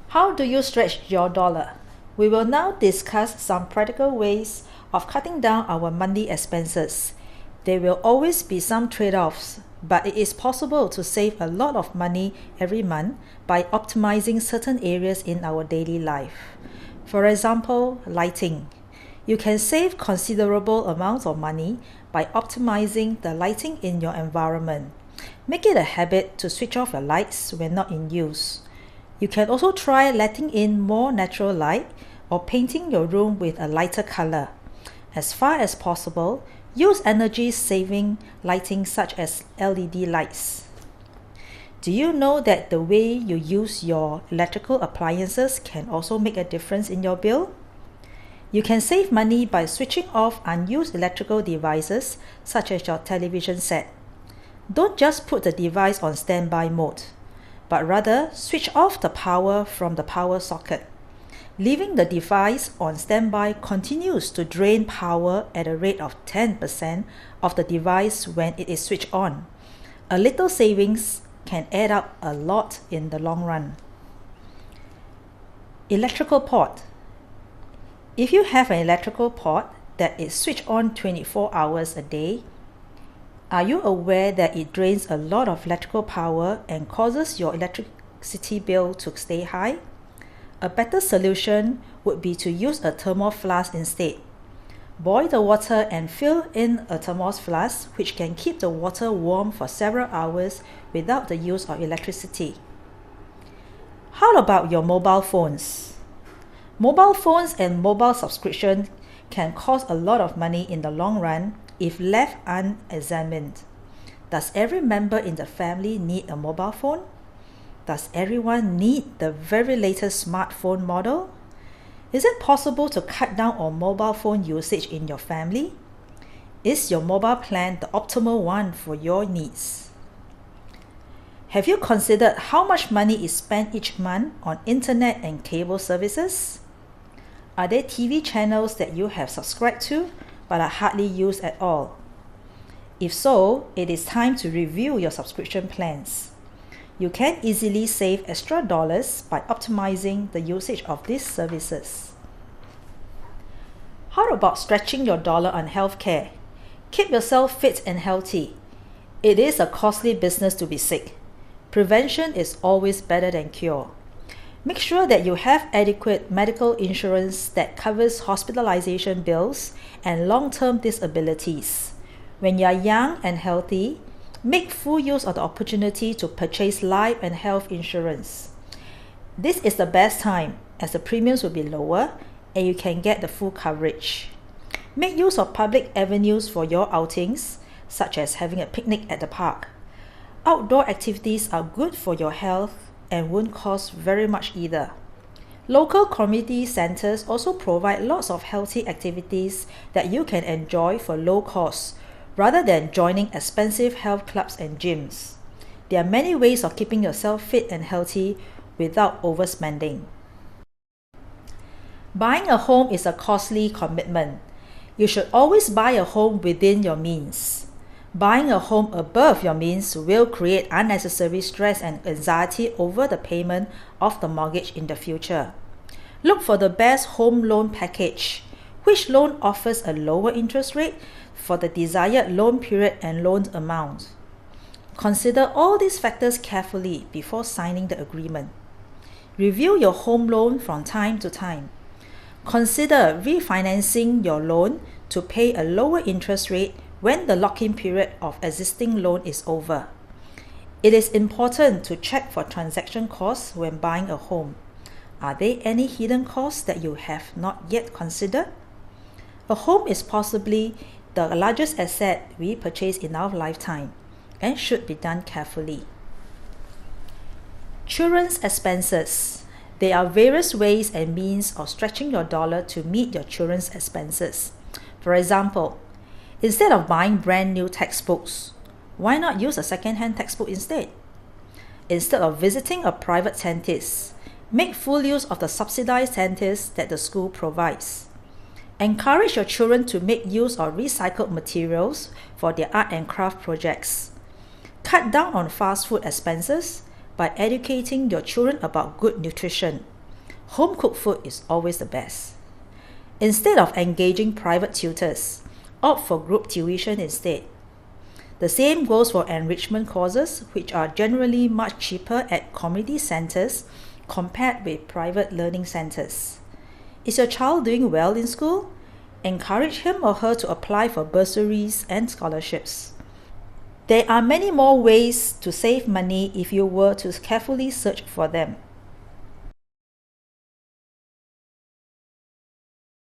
How do you stretch your dollar? We will now discuss some practical ways of cutting down our monthly expenses. There will always be some trade-offs, but it is possible to save a lot of money every month by optimizing certain areas in our daily life. For example, lighting. You can save considerable amounts of money by optimizing the lighting in your environment. Make it a habit to switch off your lights when not in use. You can also try letting in more natural light or painting your room with a lighter color. As far as possible, use energy-saving lighting such as LED lights. Do you know that the way you use your electrical appliances can also make a difference in your bill? You can save money by switching off unused electrical devices such as your television set. Don't just put the device on standby mode, but rather switch off the power from the power socket. Leaving the device on standby continues to drain power at a rate of 10% of the device when it is switched on. A little savings can add up a lot in the long run. Electrical port. If you have an electrical port that is switched on 24 hours a day, are you aware that it drains a lot of electrical power and causes your electricity bill to stay high? A better solution would be to use a thermal flask instead. Boil the water and fill in a thermal flask, which can keep the water warm for several hours without the use of electricity. How about your mobile phones? Mobile phones and mobile subscription can cost a lot of money in the long run if left unexamined. Does every member in the family need a mobile phone? Does everyone need the very latest smartphone model? Is it possible to cut down on mobile phone usage in your family? Is your mobile plan the optimal one for your needs? Have you considered how much money is spent each month on internet and cable services? Are there TV channels that you have subscribed to but are hardly used at all? If so, it is time to review your subscription plans. You can easily save extra dollars by optimizing the usage of these services. How about stretching your dollar on healthcare? Keep yourself fit and healthy. It is a costly business to be sick. Prevention is always better than cure. Make sure that you have adequate medical insurance that covers hospitalization bills and long-term disabilities. When you are young and healthy, make full use of the opportunity to purchase life and health insurance. This is the best time as the premiums will be lower and you can get the full coverage. Make use of public avenues for your outings, such as having a picnic at the park. Outdoor activities are good for your health and won't cost very much either. Local community centers also provide lots of healthy activities that you can enjoy for low cost, rather than joining expensive health clubs and gyms. There are many ways of keeping yourself fit and healthy without overspending. Buying a home is a costly commitment. You should always buy a home within your means. Buying a home above your means will create unnecessary stress and anxiety over the payment of the mortgage in the future. Look for the best home loan package. Which loan offers a lower interest rate for the desired loan period and loan amount? Consider all these factors carefully before signing the agreement. Review your home loan from time to time. Consider refinancing your loan to pay a lower interest rate when the lock-in period of existing loan is over. It is important to check for transaction costs when buying a home. Are there any hidden costs that you have not yet considered? A home is possibly the largest asset we purchase in our lifetime and should be done carefully. Children's expenses. There are various ways and means of stretching your dollar to meet your children's expenses. For example, instead of buying brand new textbooks, why not use a second-hand textbook instead? Instead of visiting a private dentist, make full use of the subsidized dentist that the school provides. Encourage your children to make use of recycled materials for their art and craft projects. Cut down on fast food expenses by educating your children about good nutrition. Home-cooked food is always the best. Instead of engaging private tutors, opt for group tuition instead. The same goes for enrichment courses, which are generally much cheaper at community centers compared with private learning centers. Is your child doing well in school? Encourage him or her to apply for bursaries and scholarships. There are many more ways to save money if you were to carefully search for them.